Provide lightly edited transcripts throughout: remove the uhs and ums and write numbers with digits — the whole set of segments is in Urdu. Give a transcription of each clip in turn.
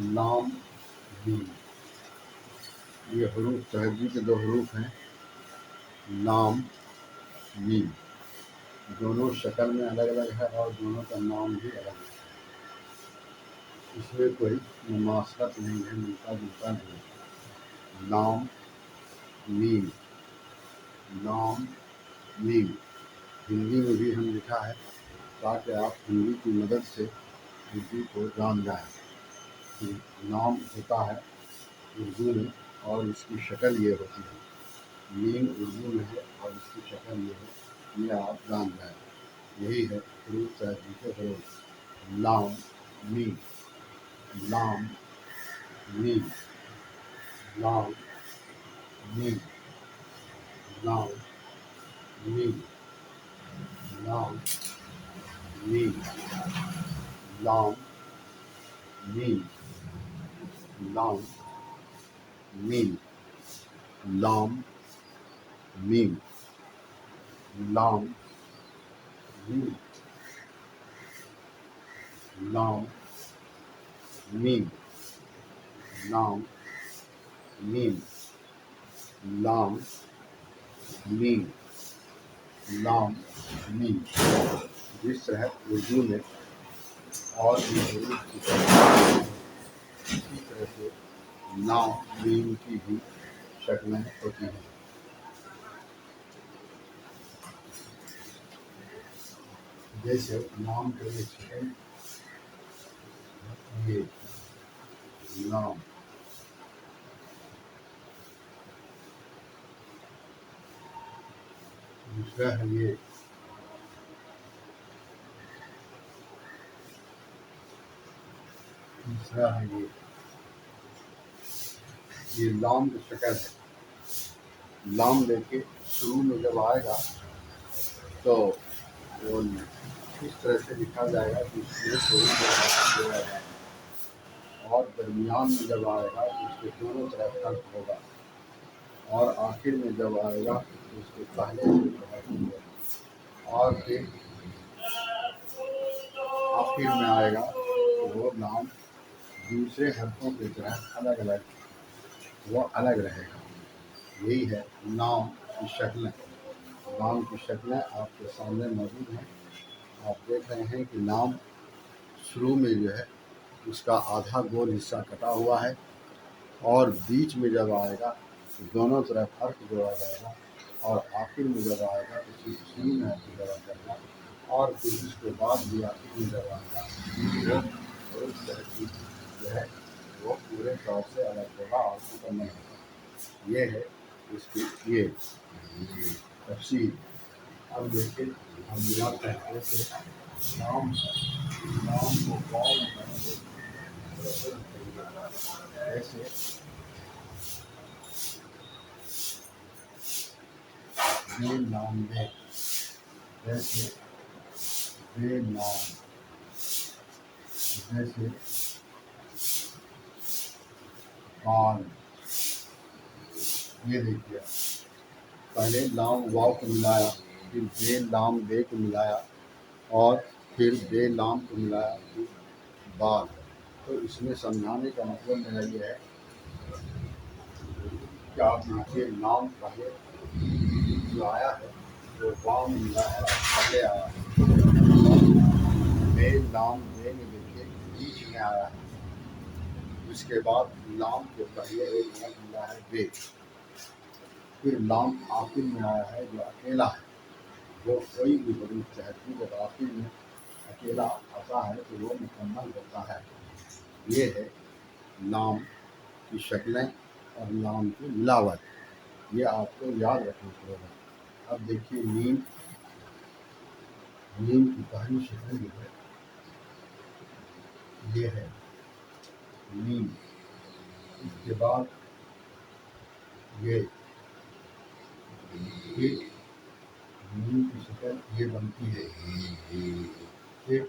لام میم. یہ حروف تہجی کے دو حروف ہیں، لام میم. دونوں شکل میں الگ الگ ہے اور دونوں کا نام بھی الگ ہے. اس میں کوئی مماثلت نہیں ہے، ملتا جلتا نہیں ہے. لام میم، لام میم. ہندی میں بھی ہم لکھا ہے تاکہ آپ ہندی کی مدد سے اردو کو جان جائیں. نام ہوتا ہے اردو میں اور اس کی شکل یہ ہوتی ہے. میم اردو میں ہے اور اس کی شکل یہ ہے، یہ آپ جان جائیں. یہی ہے حروف تہجی کے حروف. لام میم، لام میم، لام میم، لام میم، لام میم، لام میم، لام میم، لام میم، لام میم، لام میم، لام میم، لام میم، لام میم. جس طرح اردو میں اور بھی حروف کی طرح اسی طرح سے لام میم کی بھی شکلیں ہوتی ہیں. جیسے نام کے ایک شکل یہ لام، دوسرا ہے یہ تیسرا ہے یہ لام کی شکل ہے. لام لے کے شروع میں جب آئے گا تو وہ اس طرح سے لکھا جائے گا کہ اس میں کوئی جوڑا جائے گا، اور درمیان میں جب آئے گا تو اس کے دونوں طرف حرف ہوگا، اور آخر میں جب آئے گا تو اس کے پہلے سے حرف ہوگا، اور پھر آخر میں آئے گا تو وہ نام دوسرے حرفوں کی طرح الگ الگ رہے گا. یہی ہے نام کی شکلیں. نام کی شکلیں آپ کے سامنے موجود ہیں. آپ دیکھ رہے ہیں کہ نام شروع میں جو ہے اس کا آدھا گول حصہ کٹا ہوا ہے، اور بیچ میں جب آئے گا تو دونوں طرف حرف جوڑا جائے گا، اور آخر میں جب آئے گا تو صرف شروع میں حرف جوڑا جائے گا، اور پھر اس کے بعد بھی آخر میں جب آئے گا وہ اس ترکیب جو ہے وہ پورے طور سے الگ ہوگا اور مکمل ہوگا. یہ ہے اس کی یہ تفصیل. اب دیکھیں ہم بنا پہلے سے نام کو واؤ ایسے بے نام ہے، جیسے بے نام، جیسے بال. یہ دیکھیے پہلے لام واؤ کو ملایا، پھر بے لام بے کو ملایا، اور پھر بے لام کو ملایا، پھر بال. تو اس میں سمجھانے کا مطلب میرا یہ ہے کہ آپ دیکھیے نام پہلے جو آیا ہے وہ واؤ میں ملا ہے، پہلے آیا ہے. بے لام بے میں دیکھیے بیچ میں آیا ہے. اس کے بعد لام کے پہلے ایک لفظ ملا ہے بے. پھر لام آخر میں آیا ہے جو اکیلا ہے. وہ کوئی بھی حروف تہجی جب آخر میں اکیلا آتا ہے تو وہ مکمل ہوتا ہے. یہ ہے لام کی شکلیں اور لام کی ملاوٹ. یہ آپ کو یاد رکھنا پڑے گا. اب دیکھیے میم کی پہلی شکل جو ہے یہ ہے میم. اس کے بعد یہ پھر میم کی شکل یہ بنتی ہے، پھر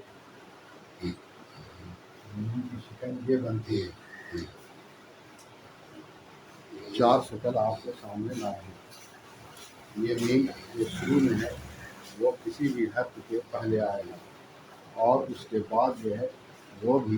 میم کی شکل یہ بنتی ہے. 4 شکل آپ کے سامنے لائے ہیں. یہ میم جو شروع میں ہے وہ کسی بھی حرف کے پہلے آئے گا، اور اس کے بعد جو ہے وہ بھی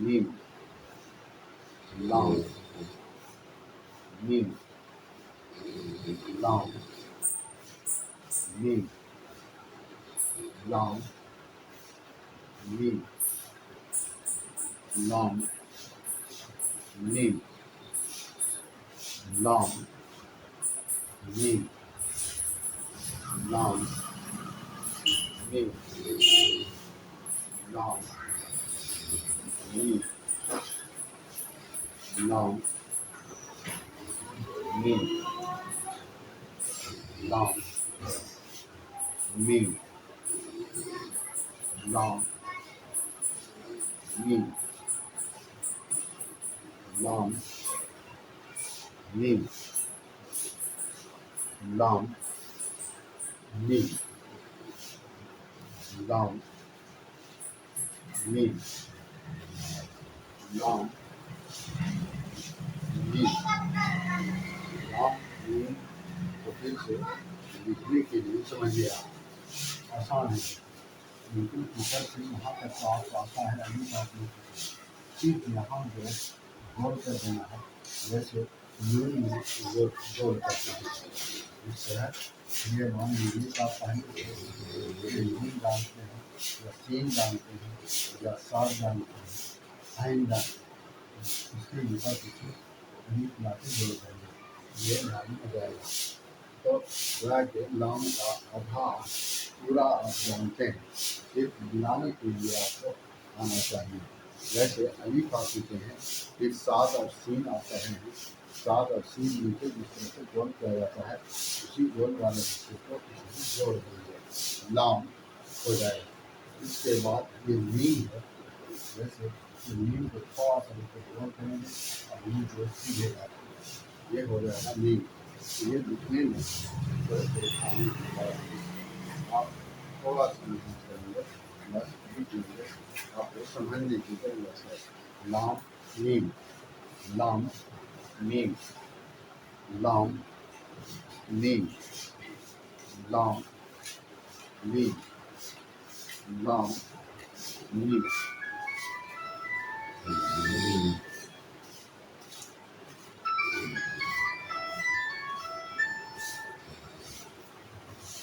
میم لام میم لام میم لام میم لام میم لام میم لام میم لام میم لام میم لام میم لام میم لام میم لام میم لام میم لام میم لام میم کو پھر سے لکھنے کے لیے سمجھیے آپ آسان ہے لیکن اوپر سے وہاں تک تو آپ کو آتا ہے ابھی بات نہیں صرف یہاں جو غور کر دینا ہے جیسے یوں میں غور کرتے ہیں اس طرح یہ مان لیجیے کہ آپ پہلے یوں ڈالتے ہیں یا تین ڈالتے ہیں یا سات ڈالتے ہیں آئن ڈالتے ہیں اس کے اوپر کسی کہیں لا کے جوڑ دیں گے یہ معلوم ہو جائے گا تو گویا کہ لام کا آدھا پورا آپ جانتے ہیں صرف ملانے کے لیے آپ کو آنا چاہیے جیسے الف آپ کہتے ہیں پھر سات اور سین آپ کہیں ہیں سات اور سین مل کے جس طرح سے گول کیا جاتا ہے اسی گول والے حصے کو جوڑ دیجیے لام ہو جائے گا اس کے بعد یہ میم ہے جیسے نیم کو تھوڑا سا گول کریں گے اور نیم کو سیدھے جاتے ہیں یہ ہو جائے گا نیم یہ لکھنے میں تھوڑے تھوڑے کھانے کی بات آپ تھوڑا سا محنت کریں گے بس لکھ لیں گے آپ کو سمجھنے کی ضرورت ہے لام نیم لام نیم لام نیم لام نیم لام نیم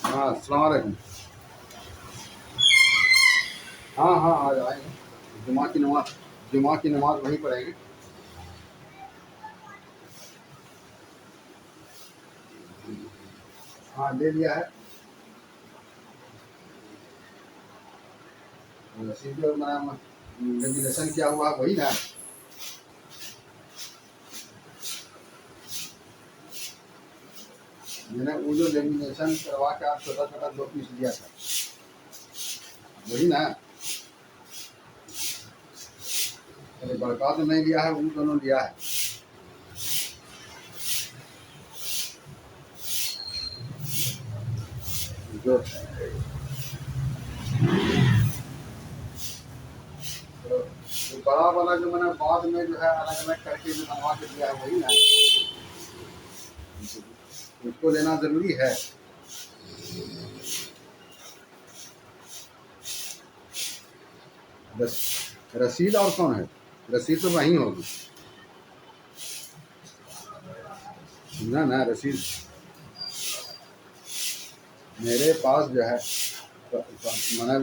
ہاں السلام علیکم ہاں ہاں آج آئے ہیں جمعہ کی نماز وہیں پڑھیں گے ہاں لے لیا ہے لیمینیشن کیا ہوا وہی نا میں نے وہ جو لیمینیشن کروا کے آپ چھوٹا چھوٹا 2 پیس لیا تھا وہی نا ارے بڑکا تو نہیں لیا ہے وہ دونوں لیا ہے جو بڑا والا جو میں نے بعد میں جو ہے الگ الگ کر کے جو بنوا کے دیا ہے وہی نا اس کو لینا ضروری ہے بس رسید اور کون ہے رسید تو وہیں ہوگی نہ رسید میرے پاس جو ہے میں نے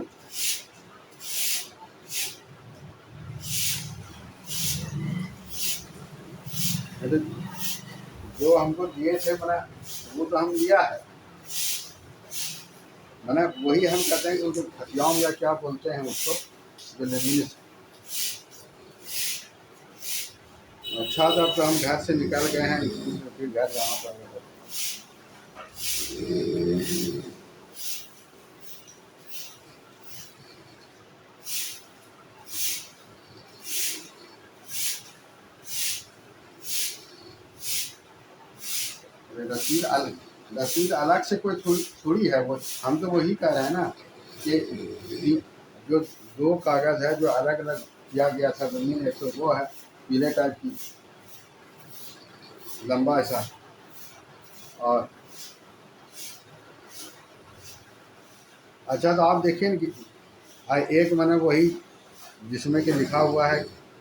جو ہم کو دیے تھے میں نے وہ تو ہم لیا ہے میں نے وہی ہم کہتے ہیں کہ ان کو کھتیام یا کیا بولتے ہیں اس کو جو لیمینیشن اچھا تب تو ہم گھر سے نکل گئے ہیں اسکول میں پھر گھر جانا پڑ گیا رسید الگ سے کوئی تھوڑی ہے وہ ہم تو وہی کہہ رہے ہیں نا کہ جو 2 کاغذ ہے جو الگ الگ کیا گیا تھا زمین ایک تو وہ ہے پیلے ٹائپ کی لمبا ایسا اور اچھا تو آپ دیکھیں کہ ایک میں نے وہی جس میں کہ لکھا ہوا ہے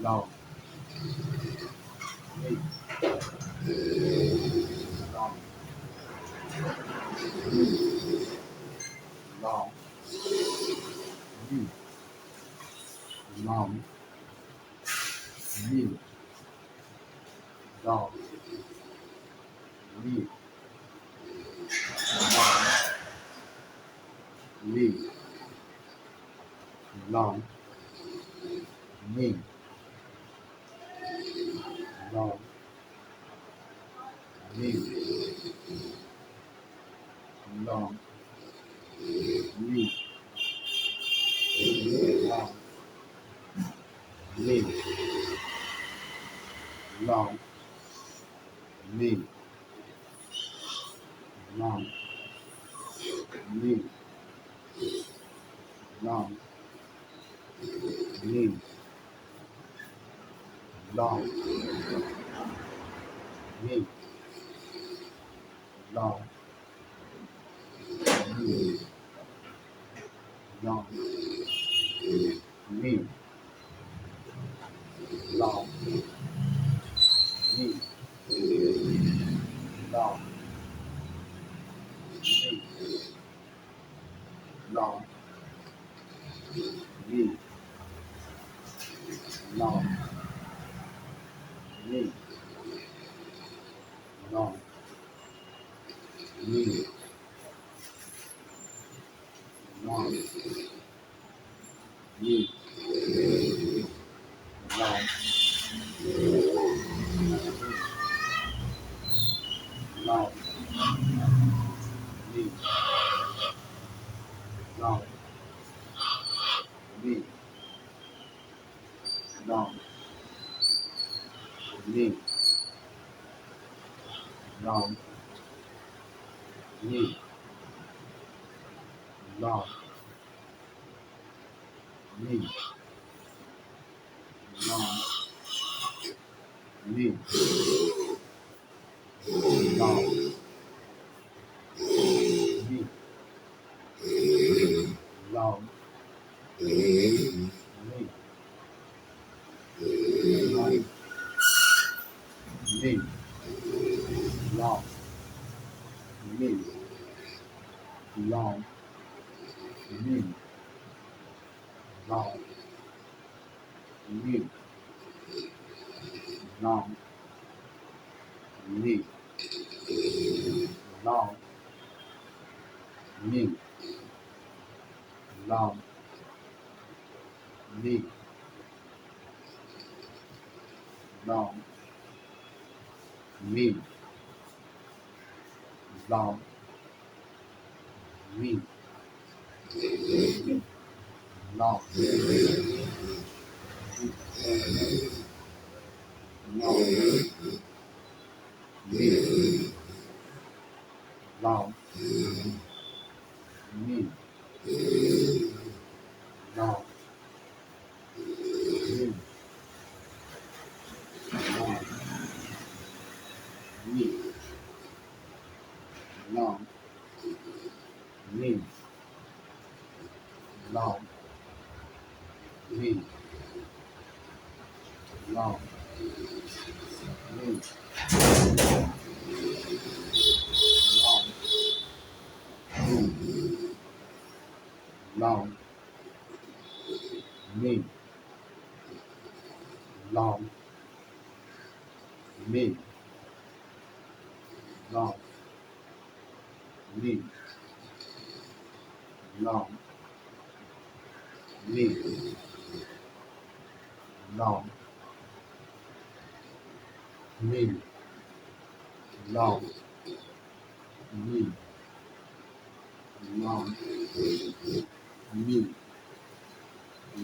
long, me, long, long, me, long, me, long, me, me, long, me, long, me, long, me, long, me, long, me, long, me, long, me, long, me, long, me, long, me, long, me, long, me, long, me, long, me, long, me, long, me, long, long, me, long, me, long, me, long, me, long, me, long, me, long, me, long, me, long, me, long, me, long, me, long, me, long, me, long, me, long, me, long, me, long, me, long, long, me, long, me, long, me, long, me, long, me, long, me, long, me, long, long, me, long, me, long, me, long, me, long, me, long, me,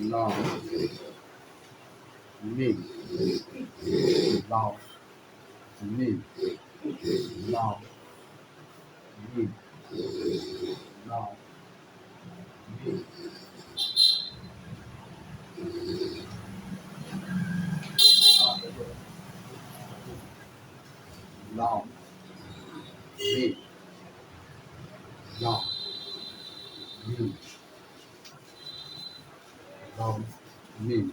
long, me, long, me, long, me, long, me, long, me, long, me, long, me, long, me,